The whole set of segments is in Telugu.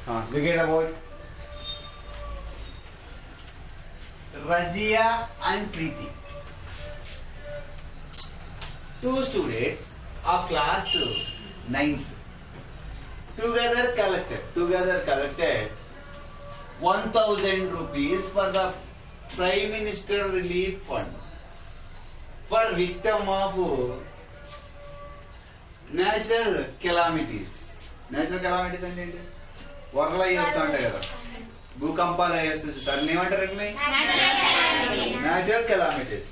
We get about Razia and Preeti. Two students of class 9th together collected 1,000 rupees for the Prime Minister Relief Fund for victim of natural calamities. Natural calamities అంటే ఏంటి? వరదలు అయ్యేస్తూ ఉంటాయి కదా, భూకంపాలు అయ్యేస్తుంది సార్, ఏమంటారు? Natural calamities.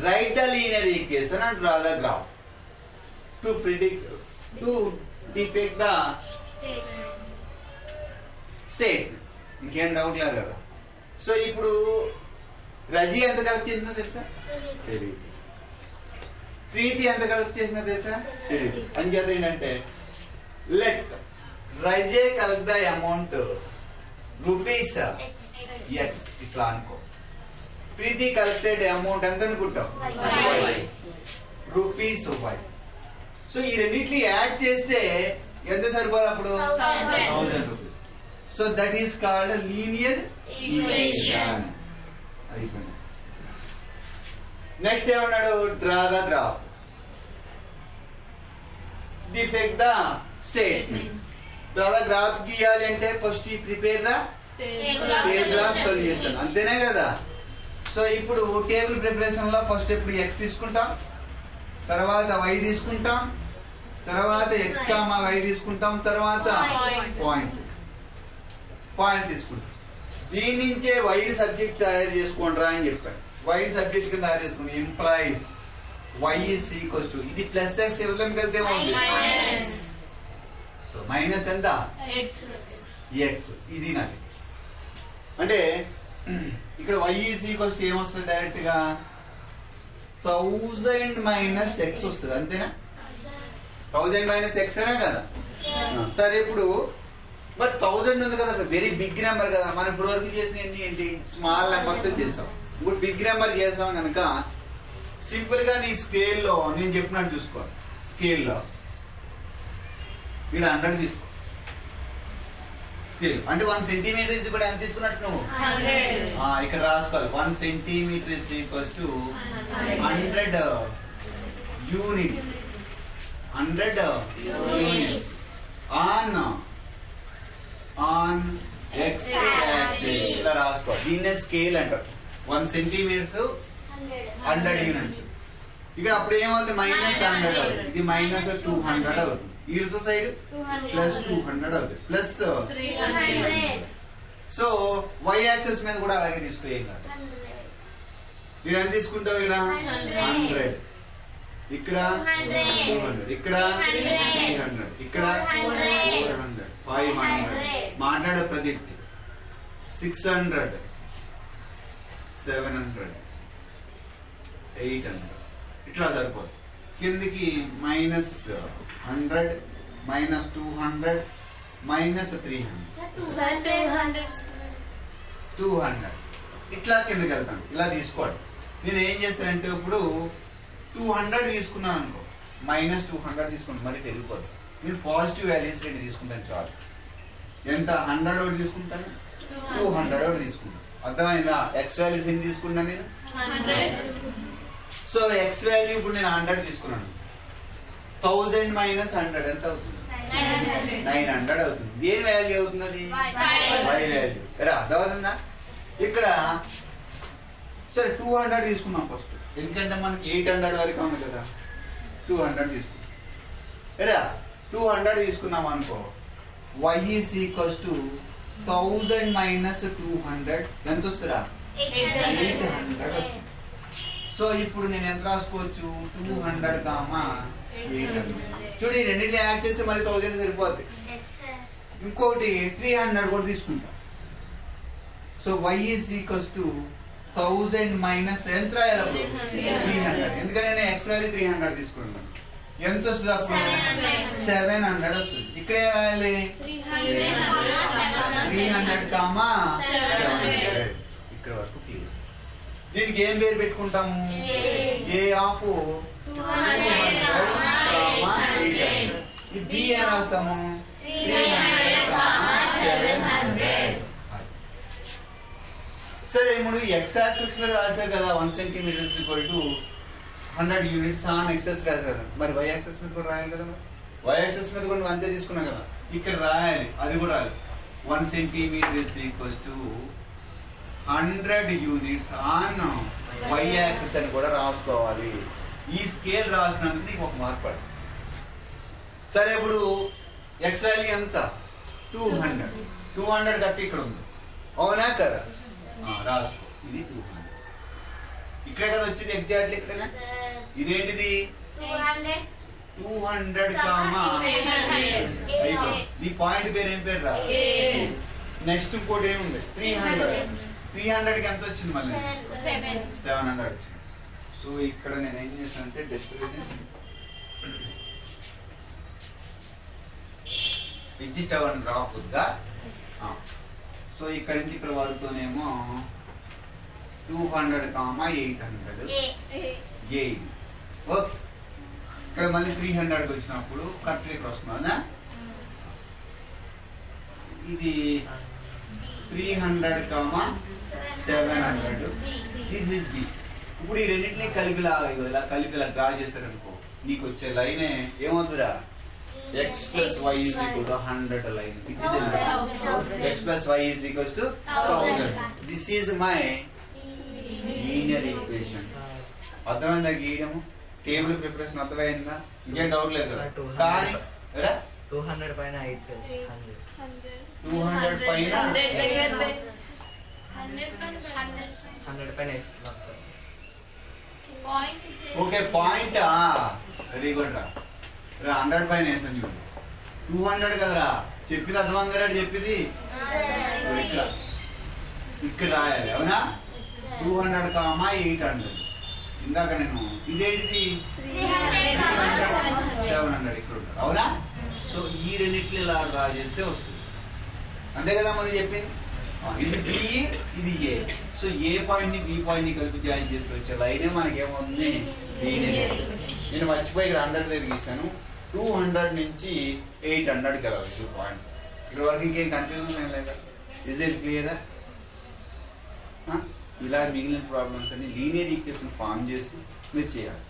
Write the linear equation and draw the graph to depict the statement. ఇంకేం డౌట్ లేదు కదా. సో ఇప్పుడు రజీ ఎంత కలెక్ట్ చేసిందో తెలుసా? తెలియదు. ప్రీతి ఎంత కలెక్ట్ చేసిందో తెలుసా? తెలియదు. అని చేత ఏంటంటే లెట్ రజే collect the amount rupees X ఇట్లా అనుకో. ప్రీతి కలెక్టెడ్ అమౌంట్ ఎంత అనుకుంటాం? Rupees why. సో ఈ రెండింటిని యాడ్ చేస్తే ఎంత సరిపోదు అప్పుడు? 1000 rupees. So that is called linear equation. అయిపోయింది. నెక్స్ట్ ఏమన్నాడు? Draw the graph, depict the statement. Draw the graph గీయాలి అంటే first prepare the table of solution, అంతేనే కదా. సో ఇప్పుడు టేబుల్ ప్రిపరేషన్ లో ఫస్ట్ ఇప్పుడు ఎక్స్ తీసుకుంటాం, తర్వాత వై తీసుకుంటాం, తర్వాత ఎక్స్ కామా వై తీసుకుంటాం, తర్వాత పాయింట్ తీసుకుంటాం. దీని నుంచే వై సబ్జెక్ట్ తయారు చేసుకుంటారా అని చెప్పాను. వై సబ్జెక్ట్ కింద తయారు చేసుకుని implies y is equals to, ఇది ప్లస్ ఎక్స్ ఎవరిని కలితే ఉంది. సో మైనస్ ఎంత? ఎక్స్. ఇది నాది అంటే ఇక్కడ y ఈజ్ ఈక్వల్స్ టు ఏమొస్తుంది? డైరెక్ట్ గా 1000 మైనస్ ఎక్స్ వస్తుంది, అంతేనా? 1000 మైనస్ ఎక్స్ అనే కదా. సరే ఇప్పుడు మరి 1000 ఉంది కదా, వెరీ బిగ్ నెంబర్ కదా. మనం ఇప్పుడు వరకు చేసిన ఏంటి? స్మాల్ నెంబర్స్ చేసాం. ఇప్పుడు బిగ్ నెంబర్ చేసాం కనుక సింపుల్ గా నీ స్కేల్లో నేను చెప్పినట్టు చూసుకో. స్కేల్లో ఇక్కడ 100 తీసుకో. స్కేల్ అంటే 1 సెంటీమీటర్ కూడా ఎంత తీసుకున్నట్టు నువ్వు ఇక్కడ రాసుకోవాలి. 1 centimetre is equals to 100 units. 100 units on x axis ఇలా రాసుకోవాలి. దీన్నే స్కేల్ అంటారు. 1 సెంటీమీటర్స్ 100 యూనిట్స్. ఇక్కడ అప్పుడు ఏమవుతుంది? మైనస్ 100 అవుతుంది. ఇది మైనస్ 200 అవుతుంది. ఈడతో సైడ్ ప్లస్ 200 అవుతుంది, ప్లస్ 300. సో వై యాక్సిస్ మీద కూడా అలాగే తీసుకో. ఎంత తీసుకుంటావు? ఇక్కడ 100, ఇక్కడ 200, ఇక్కడ 300, ఇక్కడ 400, 500. మాట్లాడే ప్రదీప్తి 600, 700, 800 ఇట్లా సరిపోదు. కిందికి మైనస్ 100, మైనస్ 200, మైనస్ 300, 200 ఇట్లా కిందకి వెళ్తాను. ఇలా తీసుకోండి. నేను ఏం చేస్తానంటే ఇప్పుడు 200 తీసుకున్నాను అనుకో, మైనస్ 200 తీసుకోండి, మరి వెళ్ళిపోదు. నేను పాజిటివ్ వాల్యూస్ 2 తీసుకుంటాను చాలు. ఎంత? 100 ఒకటి తీసుకుంటాను, 200 ఒకటి తీసుకుంటాను. అర్థమైందా? ఎక్స్ వాల్యూస్ ఎన్ని తీసుకున్నాను నేను? 100. సో ఎక్స్ వాల్యూ ఇప్పుడు నేను 100 తీసుకున్నాను. 1000 మైనస్ 100 ఎంత అవుతుంది? 900 అవుతుంది. దేని వాల్యూ అవుతుంది? అది వై వాల్యూ. అర్థమవుతుందా? ఇక్కడ సరే 200 తీసుకున్నాం ఫస్ట్, ఎందుకంటే మనకి 800 వరకు ఉంది కదా. 200 తీసుకున్నాం. 200 తీసుకున్నాం అనుకో, y is equals to 1000 minus 200 ఎంత వస్తుందా? 800 వస్తుంది. సో ఇప్పుడు నేను ఎంత రాసుకోవచ్చు? 200 కామా 800. చూడు, ఈ రెండింటిని యాడ్ చేస్తే మళ్ళీ 1000 సరిపోద్ది. ఇంకోటి 300 కూడా తీసుకుంటా. So y is equals to 1000 minus ఎంత రాయాలి? 300. ఎందుకంటే నేను x వాల్యూ 300 తీసుకున్నాను. ఎంత వస్తుంది అప్పుడు? 700 వస్తుంది. ఇక్కడ ఏం రాయాలి? 300 కామా 700. ఇక్కడ వరకు క్లియర్. దీనికి ఏం పేరు పెట్టుకుంటాము? ఏ ఆఫ్ 200 కామా 800. ఈ బి అని రాస్తాము 300 సరే ఇప్పుడు ఎక్స్ యాక్సెస్ మీద రాశారు కదా 1 సెంటీమీటర్ = 100 యూనిట్స్ ఆన్ ఎక్సెస్ రాశారు. మరి వై యాక్సెస్ మీద కూడా రాయాలి కదా. వై యాక్సెస్ మీద కూడా అంతే తీసుకున్నాం కదా, ఇక్కడ రాయాలి. అది కూడా రాయాలి. 1 centimetre = 100 units on y axis అని కూడా రాసుకోవాలి. ఈ స్కేల్ రాసినందుకు నీకు 1 మార్క్ పడు. సరే ఇప్పుడు ఎక్స్ వాల్యూ ఎంత? 200 కట్టి ఇక్కడ ఉంది, అవునా కదా? రాసుకో. ఇది 200 ఇక్కడే కదా వచ్చింది ఎగ్జాక్ట్లీ ఇక్కడనే. ఇదేంటిది? 200 కామా ఈ పాయింట్ పేరు ఏం పేరు రా? నెక్స్ట్ ఇంకోటి ఏముంది? 300 కి ఎంత వచ్చింది? మళ్ళీ 700 వచ్చింది. సో ఇక్కడ నేను ఏం చేశానంటే విద్యుత్ స్టవ్ డ్రాప్ వద్దా. సో ఇక్కడ నుంచి ఇక్కడ వరకునేమో 200 కామా 800 ఏ. ఓకే, ఇక్కడ మళ్ళీ 300కి వచ్చినప్పుడు కరెక్ట్ ఇక్కడ వస్తున్నా. ఇది 300 కామా 700 దిస్ ఇస్ బి. ఇప్పుడు ఈ రెండింటినీ కలిపి ఇలా కలిపి ఇలా డ్రా చేశారనుకో, నీకు వచ్చే లైనే ఏమవుతుందిరా? x plus y is equal to 100 line. X plus y is equal to 1000. This is my linear equation. అర్థమైందా? గీయడము టేబుల్ ప్రిపరేషన్ అర్థమైందా? ఇంకేం డౌట్ లేదు కదా? కానీ 200 పైన 200 పైన 100 పైన వేసుకున్నాం sir. Okay, point very good రా. 100 పైన వేసాను చూడు. 200 కదరా చెప్పింది, అర్థమైందా? చెప్పింది ఇక్కడ రాయాలి, అవునా? 200 కామా 800. ఇందాక నేను ఇదేంటిది? 700 ఇక్కడ ఉంటుంది, అవునా? సో ఈ రెండిట్లు ఇలా డ్రా చేస్తే వస్తుంది, అంతే కదా మనం చెప్పింది. ఇది బి, ఇది ఏ. సో ఏ పాయింట్ ని బి పాయింట్ ని కలిపి జాయిన్ చేస్తూ వచ్చే లైనే మనకేమవుతుంది? నేను మర్చిపోయి ఇక్కడ 100 తిరిగేసాను. 200 నుంచి 800 వెళ్ళాలి పాయింట్. ఇక్కడ వరకు ఇంకేం కన్ఫ్యూజన్ ఏం లేదా? ఇజ్ ఇట్ క్లియరా? ఇలా మిగిలిన ప్రాబ్లమ్స్ అన్ని లీనియర్ ఈక్వేషన్ ఫామ్ చేసి మీరు చేయాలి.